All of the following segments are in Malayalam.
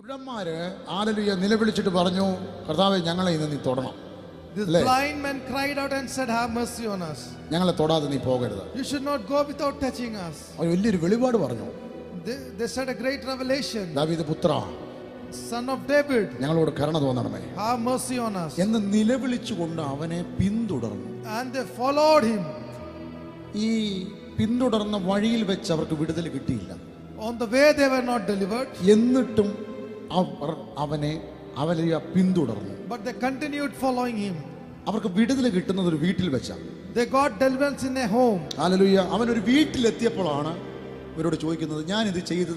കുരുടന്മാര് ഹല്ലേലൂയ നിലവിളിച്ചിട്ട് പറഞ്ഞു, കർത്താവേ ഞങ്ങളെ ഇന്ന് നീ തൊടണം. This blind man cried out and said, have mercy on us. ഞങ്ങളെ തൊടാതെ നീ പോകരുത്. You should not go without touching us. ഒരു വലിയൊരു വെളിപാട് പറഞ്ഞു. They said a great revelation. ദാവീദ് പുത്ര, Son of David, ഞങ്ങളോട് കരുണ തോന്നണമേ have mercy on us. എന്ന് നിലവിളിച്ചുകൊണ്ട് അവനെ പിന്തുടർന്നു. And they followed him. ഈ പിന്തുടർന്ന വഴിയിൽ വെച്ച് അവർക്ക് വിടുതൽ കിട്ടിയില്ല. On the way they were not delivered. എന്നിട്ടും അവർ അവനെ പിന്തുടർന്നു. But they continued following him. അവർക്ക് വിടുതൽ കിട്ടുന്നത് ഒരു വീട്ടിൽ വെച്ചാണ്. They got deliverance in a home. Hallelujah. അവൻ ഒരു വീട്ടിലെത്തിയപ്പോഴാണ് ഇവരോട് ചോദിക്കുന്നത്, ഞാൻ ഇത് ചെയ്തു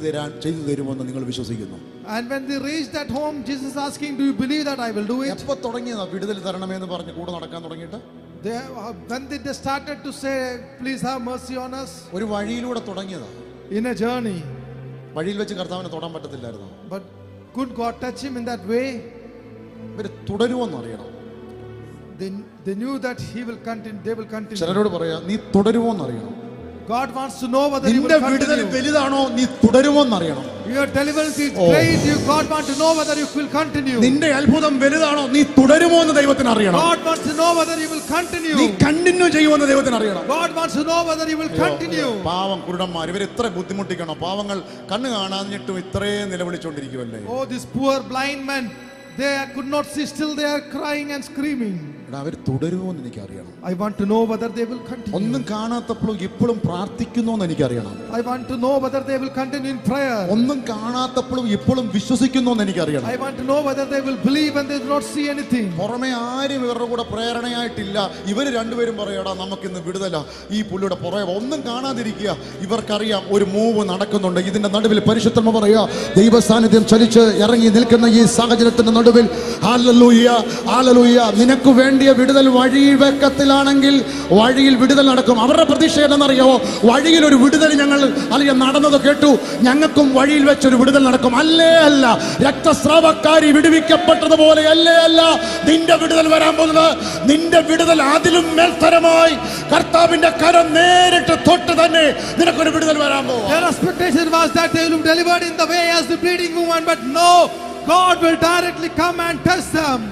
തരുമെന്ന് നിങ്ങൾ വിശ്വസിക്കുന്നു? And when they reached that home, Jesus asking, do you believe that I will do it? എപ്പോൾ തുടങ്ങിയതാ വിടുതൽ തരണമെന്ന് പറഞ്ഞ് കൂടെ നടക്കാൻ തുടങ്ങിയിട്ട്? When did they started to say, please have mercy on us? ഒരു വഴിയിലൂടെ തുടങ്ങിയതാ. In a journey. വഴിയിൽ വെച്ച് കർത്താവിനെ തൊടാൻ പറ്റത്തില്ലായിരുന്നു. But could God touch him in that way? ഇവർ തുടരുമെന്ന് അറിയണം. They knew that he will continue. They will continue. ചിലരോട് പറയാ, നീ തുടരുമോന്ന് അറിയണം. God wants to know whether you will നിന്റെ വിടുതൽ continue. വലുതാണോ, നീ തുടരുമോന്ന് അറിയണം. Your deliverance is great. God wants to know whether you will continue. നിന്റെ അത്ഭുതം വലുതാണോ, നീ തുടരുമോന്ന് ദൈവത്തിന് അറിയണം. God wants to know whether you will continue. നീ കണ്ടിന്യൂ ചെയ്യുമെന്ന് ദൈവത്തിന് അറിയണം. God wants to know whether you will continue. പാവം കുരുടന്മാർ, ഇവർ എത്ര ബുദ്ധിമുട്ടിക്കണം. പാവങ്ങൾ കണ്ണ് കാണാഞ്ഞിട്ടും ഇത്രയും നിലവിളിച്ചോണ്ടിരിക്കുവല്ലേ. Oh, this poor blind man, they could not see, still they are crying and screaming. അവർ തുടരുമോന്ന് എനിക്കറിയണം. I want to know whether they will continue. ഒന്നും കാണാത്തപ്പോഴും ഇപ്പോഴും പ്രാർത്ഥിക്കുന്നോന്ന് എനിക്കറിയണം. I want to know whether they will continue in prayer. ഒന്നും കാണാത്തപ്പോഴും ഇപ്പോഴും വിശ്വസിക്കുന്നോന്ന് എനിക്കറിയണം. I want to know whether they will believe when they do not see anything. പുറമെ ആരും ഇവരുടെ കൂടെ പ്രേരണയായിട്ടില്ല. ഇവർ രണ്ടുപേരും പറയടാ നമുക്കിന്ന് വിടുതല, ഈ പുള്ളിയുടെ പുറകെ ഒന്നും കാണാതിരിക്കുക. ഇവർക്കറിയാം ഒരു മൂവ് നടക്കുന്നുണ്ട്. ഇതിന്റെ നടുവിൽ പരിശുദ്ധമ പറയാ, ദൈവ സാന്നിധ്യം ചലിച്ച് ഇറങ്ങി നിൽക്കുന്ന ഈ സാഹചര്യത്തിന്റെ നടുവിൽ ഹല്ലേലൂയ ഹല്ലേലൂയ, നിനക്ക് വേണ്ടി വിടുതൽ വഴി വെക്കത്തിലാണെങ്കിൽ വഴിയിൽ വിടുതൽ നടക്കും. അവരുടെ പ്രതീക്ഷ എന്നറിയാവോ? വഴിയിൽ ഒരു വിടുതൽ ഞങ്ങൾ അല്ലെങ്കിൽ നടന്നത് കേട്ടു, ഞങ്ങൾക്കും വഴിയിൽ വെച്ചൊരു വിടുതൽ നടക്കും. അല്ലേ അല്ല, രക്തസ്രാവക്കാരി വിടുവിക്കപ്പെട്ടതുപോലെ അല്ലേ അല്ല നിന്റെ വിടുതൽ വരാൻ പോകുന്നത്. നിന്റെ വിടുതൽ അതിലും മേൽത്തരമായി കർത്താവിന്റെ കരം നേരിട്ട് തൊട്ട് തന്നെ നിനക്കൊരു വിടുതൽ വരാൻ പോകും. Their expectation was that they will be delivered in the way as the bleeding woman, but no, God will directly come and touch them.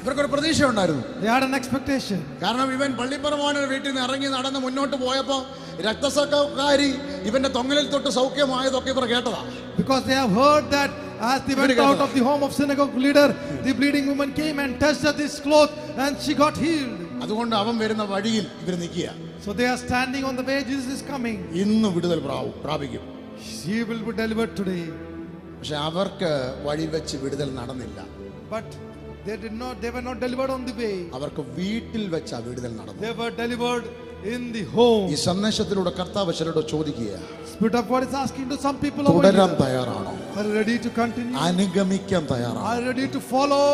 ഇവർക്കൊരു പ്രതീക്ഷ ഉണ്ടായിരുന്നു. They had an expectation. കാരണം ഇവൻ പള്ളിപ്പറമാനയുടെ വീട്ടിൽ നിന്ന് ഇറങ്ങി നടന്ന് മുന്നോട്ട് പോയപ്പോ രക്തസ്രാവക്കാരി ഇവന്റെ തൊങ്ങലിൽ തൊട്ട് സൗഖ്യമായതൊക്കെ ഇവർ കേട്ടതാ. Because they have heard that as they went out of the home of synagogue leader, the bleeding woman came and touched this cloth and she got healed. അതുകൊണ്ട് അവൻ വരുന്ന വഴിയിൽ ഇവർ നിൽക്കുക. So they are standing on the way Jesus is coming. ഇന്ന് വിടുതൽ പ്രാപിക്കും. She will be delivered today. പക്ഷെ അവർക്ക് വഴി വെച്ച് വിടുതൽ നടന്നില്ല. But they were not delivered on the way. അവർക്ക് വീട്ടിൽ വെച്ചാ വിടുതൽ നടന്നു. They were delivered in the home. ഈ സന്ദേശത്തിലൂടെ കർത്താവ് ചിലരോട് ചോദിക്കുക, Spirit of God is asking to some people over തുടരാൻ here, തയ്യാറാണോ? are you ready to continue? അനുഗമിക്കാൻ തയ്യാറാണോ? Are you ready to follow?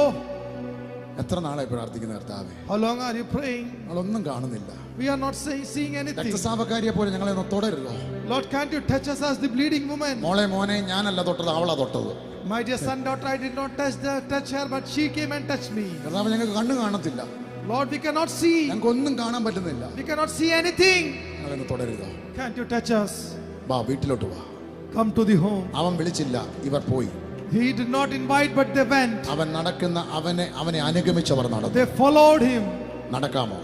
എത്ര നാളായി പ്രാർത്ഥിക്കുന്ന കർത്താവേ? How long are you praying? ഞങ്ങളൊന്നും കാണുന്നില്ല. We are not seeing anything. രക്തസ്രാവക്കാരിയെ പോലെ ഞങ്ങളെ ഒന്ന് തുടരുതോ? Lord, can't you touch us as the bleeding woman? മോനെ ഞാനല്ല തൊട്ടത്, അവളാ തൊട്ടത്. My dear son, daughter, I did not touch her, but she came and touched me. കർത്താവ്, ഞങ്ങൾക്ക് കണ്ണു കാണത്തില്ല. Lord, we cannot see. ഞങ്ങൾക്ക് ഒന്നും കാണാൻ പറ്റുന്നില്ല. We cannot see anything. ഞങ്ങളെന്ന് തുടരുതോ? Can't you touch us? വാ, വീട്ടിലോട്ട് വാ. Come to the home. അവൻ വിളിച്ചില്ല, ഇവർ പോയി. He did not invite, but they went. അവൻ നടക്കുന്ന അവനെ അനുഗമിച്ചവർ നടന്നു. They followed him. നടക്കാമോ?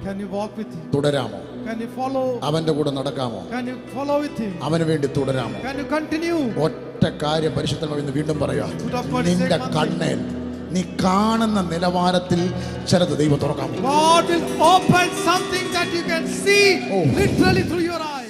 Can you walk with him? തുടരാമോ? Can you follow? അവന്റെ കൂടെ നടക്കാമോ? Can you follow with him? അവന് വേണ്ടി തുടരാമോ? Can you continue? ഒറ്റ കാര്യം പരിശുദ്ധമായി ഇന്ന് വീണ്ടും പറയാ, Put up one നിന്റെ statement. കണ്ണിൽ നീ കാണുന്ന നിലവാരത്തിൽ ചിലത് ദൈവം തുറക്കാം. God will open something that you can see literally through your eyes.